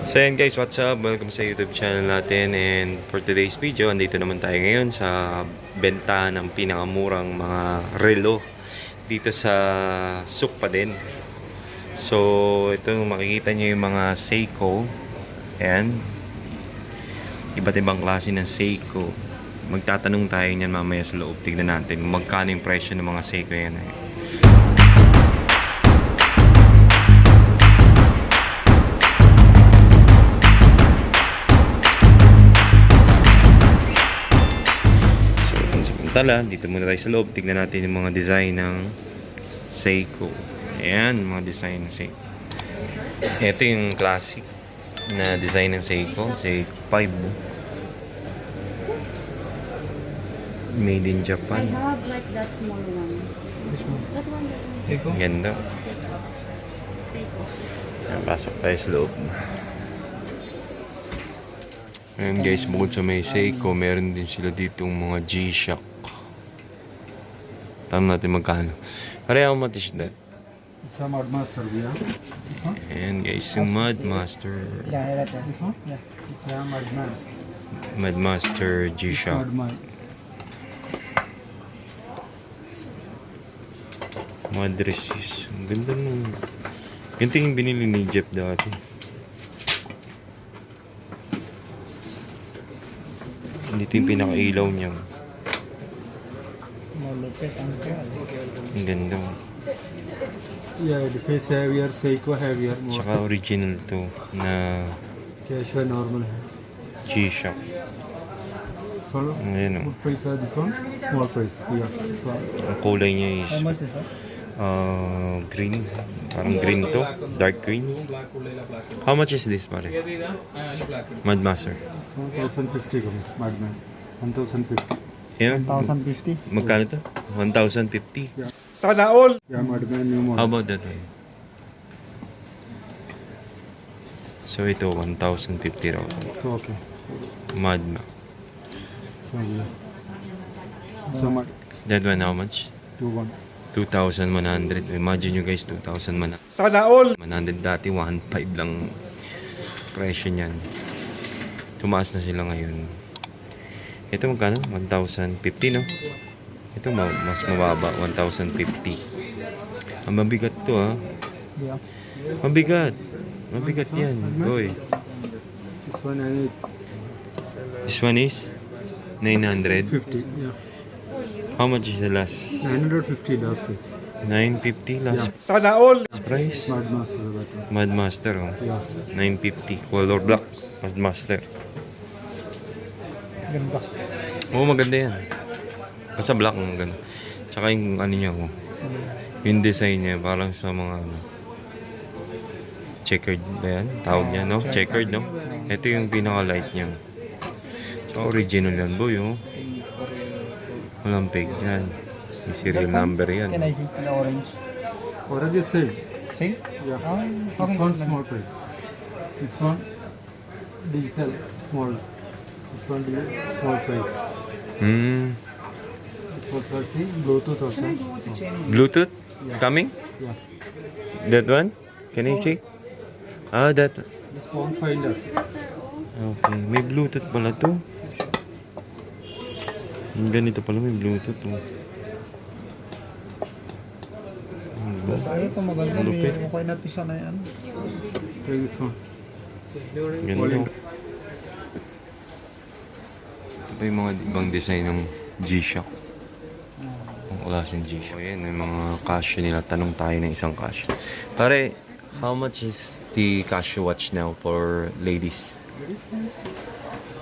So yan guys, what's up? Welcome sa YouTube channel natin, and for today's video, andito naman tayo ngayon sa benta ng pinakamurang mga relo dito sa Souk pa din. So ito, makikita nyo yung mga Seiko. Ayan, iba't ibang klase ng Seiko. Magtatanong tayo niyan mamaya sa loob. Tignan natin kung magkano yung presyo ng mga Seiko yan. Dito muna tayo sa loob. Tignan natin yung mga design ng Seiko. Ayan, mga design ng Seiko. Ito yung classic na design ng Seiko. Seiko 5. Made in Japan. I have like that small one. Which one? That one. Seiko? Ganda. Seiko. Seiko. Ayan, pasok tayo sa loob. Ayan guys, bukod sa may Seiko, meron din sila ditong mga G-Shock. Tanong natin magkano. Pare, how much is that? It's a Mudmaster, yeah. Ayan guys, yung Mudmaster. Yeah, this one? Yeah. It's a Mudman. Mudmaster G-Shock. Mudman. Mga dresses. Ang ganda nung... Ganito yung binili ni Jeff dati. Dito yung pinaka-ilaw niya. Malupit ang price. Ang ganda. Yeah, the face heavier, Seiko heavier. More. Tsaka original to na Casual normal. G-Shock. So, Ayan o. what price are this one? Small price. Yeah. So, Ang kulay niya is much is that? green. Parang green to. Dark green. How much is this, pare? Mudmaster. So, 1,050 kami. Mudman. 1,050. Yeah. 1,050? Magkano to? 1,050. Sana all! Yeah, Mudman new How model. about that one? So ito, 1,050 raw. So, okay. Mudma. So, yeah. So, That one, how much? 2,1. 2,100. Imagine nyo guys, 2,100. Sana all! 100 dati, 1,500 lang presyo niyan. Tumaas na sila ngayon. Ito magkano? 1,050, no? Ito mas mababa, 1,050. Ang mabigat to, ha? Yeah. Mabigat. Mabigat yan, boy. This one I need This one is 900. 50. Yeah. How much is the last? 950 last price. 950 last Sana all! price. Mudmaster that one. Mudmaster, oh. Yeah. 950. Color black. Mudmaster. Ganda. Oo, maganda yan. Basta black, maganda. Tsaka yung ano niya, oh. Yung design niya, parang sa mga ano, checkered ba yan? Tawag niya, no? Checkered, no? Ito yung pinaka-light niya. So, original yan, boy, oh. Walang peg dyan. Yung serial number yan. Can I see the orange? Already same. Same? Yeah. Okay. This one small price. This one digital small. This one small size. Hmm. This one see Bluetooth also. Bluetooth? Coming? Yeah. That one? Can I see? Ah, that. This phone finder. Okay. May Bluetooth pala to. Yung ganito pala, may Bluetooth, oh. Sa ito maganda. Lupit. Okay natin siya na yan. Take this one. Ganda. Ito pa yung mga ibang design ng G-Shock. Ang klaseng G-Shock. Ayan, yung mga Casio nila. Tanong tayo ng isang Casio. Pare, how much is the Casio watch now for ladies?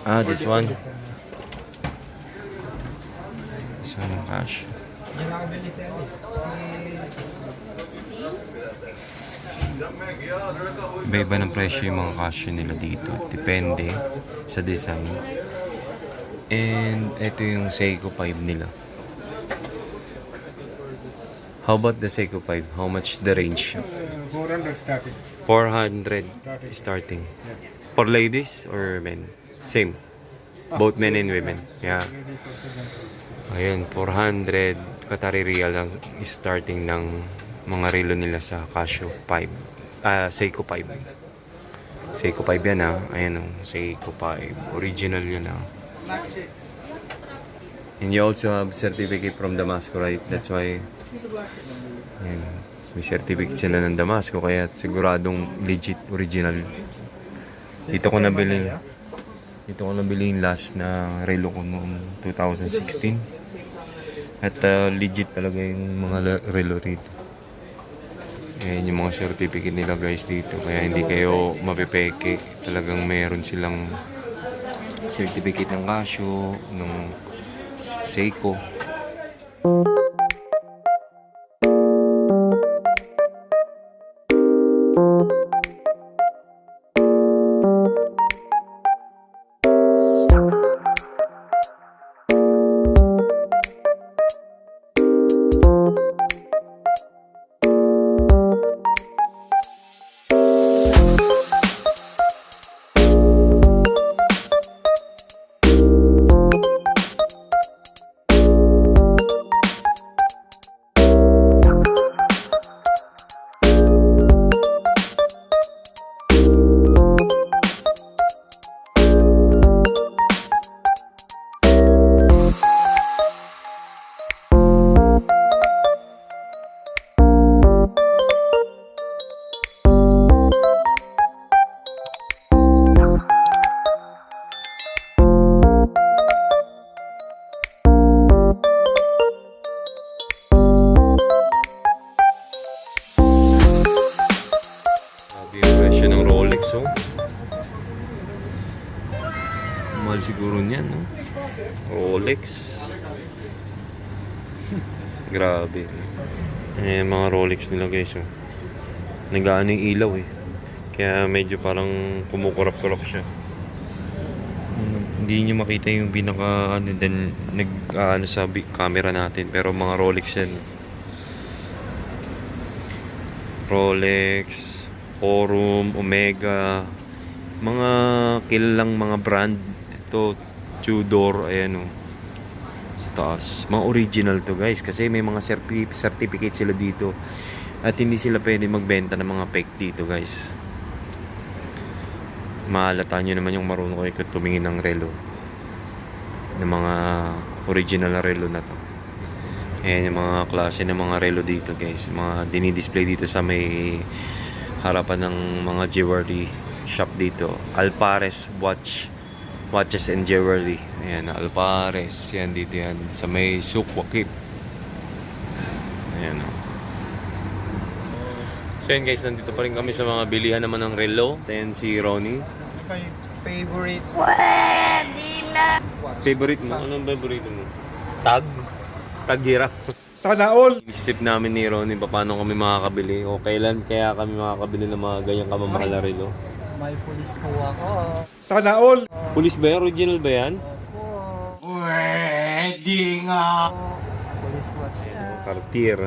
Ah, this one. This one yung Casio. Iba-iba ng presyo yung mga Casio nila dito. Depende sa design. And ito yung Seiko 5 nila. How about the Seiko 5? How much is the range? 400 starting. 400 starting. For ladies or men? Same. Both men and women. Yeah. Ayan, 400 Qatari Riyal ang starting ng mga relo nila sa Casio 5. Seiko 5. Seiko 5 yan ha. Ayan o, Seiko 5. Original yun ha. And you also have certificate from Damasco, right? That's why, ayan. May certificate sila ng Damasco, kaya siguradong legit, original. Dito ko nabili yung last na relo ko noong 2016. At legit talaga yung mga relo rito. Ayan yung mga certificate nila guys dito. Kaya hindi kayo mapipeke. Talagang mayroon silang certificate ng Casio, ng Seiko. Yung presyo ng Rolex, oh. Mahal siguro niyan, no? Rolex. Grabe. Eh, mga Rolex nila, guys, oh. Nag-aano yung ilaw, eh. Kaya medyo parang kumukurap-kurap siya. Hindi nyo makita yung pinaka, ano, then, nag-ano sa camera natin. Pero mga Rolex yan. Rolex, Forum, Omega, mga kilalang mga brand. Ito, Tudor, ayan o, sa taas. Mga original to guys, kasi may mga certificate sila dito. At hindi sila pwede magbenta ng mga fake dito guys. Mahalata nyo naman yung marunong kayo tumingin ng relo, ng mga original na relo na to. Ayan yung mga klase ng mga relo dito guys. Mga dinidisplay dito sa may harapan ng mga jewelry shop dito. Alpares Watches and Jewelry. Ayan, Alpares. Yan dito yan. Sa may Souk Waqif. Ayan o. So yan guys, nandito pa rin kami sa mga bilihan naman ng relo. Ayan si Ronnie. Favorite. Favorite mo? Anong favorite mo? Tag? Tagira. Sana all. Isip namin ni Ronnie paano kami makakabili o kailan kaya kami makakabili ng mga ganyang kamamahal na relo. May pulis po ako. Sana all. Police ba yan? Original ba yan? Pwede nga. Police watch yan. Cartier.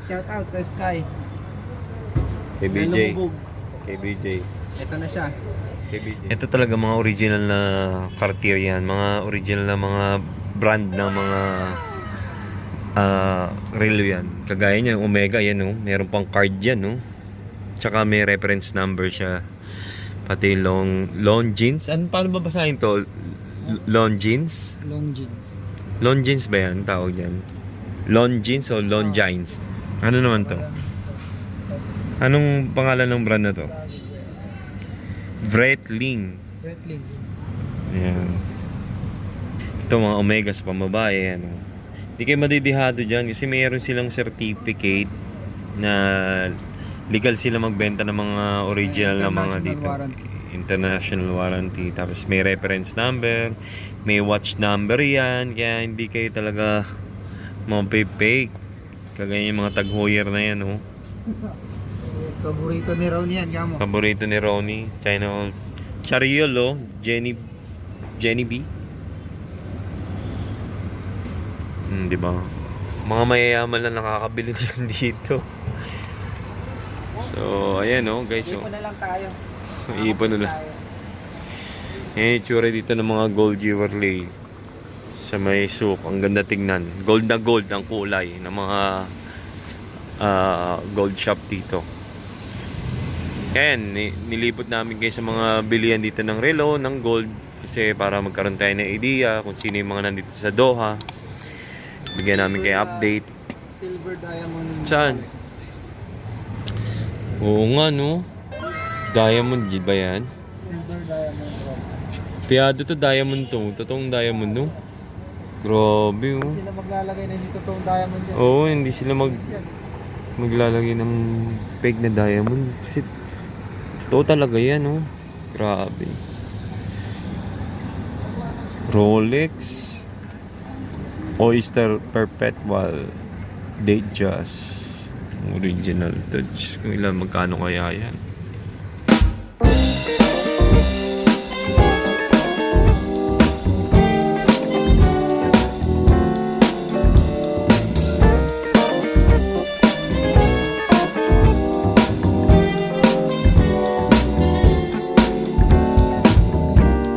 Shout out sa Sky. Kay BJ. Lumubog. Kay BJ. Ito na siya. Kay BJ. Ito talaga mga original na Cartier yan. Mga original na mga brand ng mga relo yan. Kagaya niya, Omega yan, no? Meron pang card yan, no? Tsaka may reference number siya. Pati Longines. Paano babasahin to? Longines? Longines ba yan? Tawag yan. Longines o Longines? Ano naman to? Anong pangalan ng brand na to? Breitling. Ayan. Ito mga Omega sa pambabae. Ano? Hindi kayo madidihado dyan kasi mayroon silang certificate na legal sila magbenta ng mga original na mga dito. International warranty. Tapos may reference number, may watch number yan. Kaya hindi kayo talaga mapipake. Kagaya yung mga tag-Heuer na yan, oh. Paborito ni Ronnie yan, kamo. Paborito ni Ronnie. China Old. Chariol, oh. Jenny B. Di ba? Mga mayayaman lang nakakabili din dito. So, ayan, oh, guys. Oh. Ipon na lang tayo. Ipon na lang. Ayan yung tsura dito ng mga gold jewelry sa may Souk. Ang ganda tingnan. Gold na gold ang kulay ng mga gold shop dito. Kaya yan, nilipot namin kayo sa mga bilihan dito ng relo, ng gold. Kasi para magkaroon tayo ng idea kung sino yung mga nandito sa Doha. Bigyan namin kayo update. Silver diamond. Saan? Oo nga, no? Diamond ba yan? Silver diamond bro. Piyado to, diamond to. Totoong diamond, no? Grabe, oh. Sila maglalagay na dito toong diamond yan. Oo, hindi sila maglalagay ng fake na diamond. Kasi totoo talaga yan, oh. Grabe. Rolex Oyster Perpetual Datejust original touch. Kung ilan magkano kaya yan?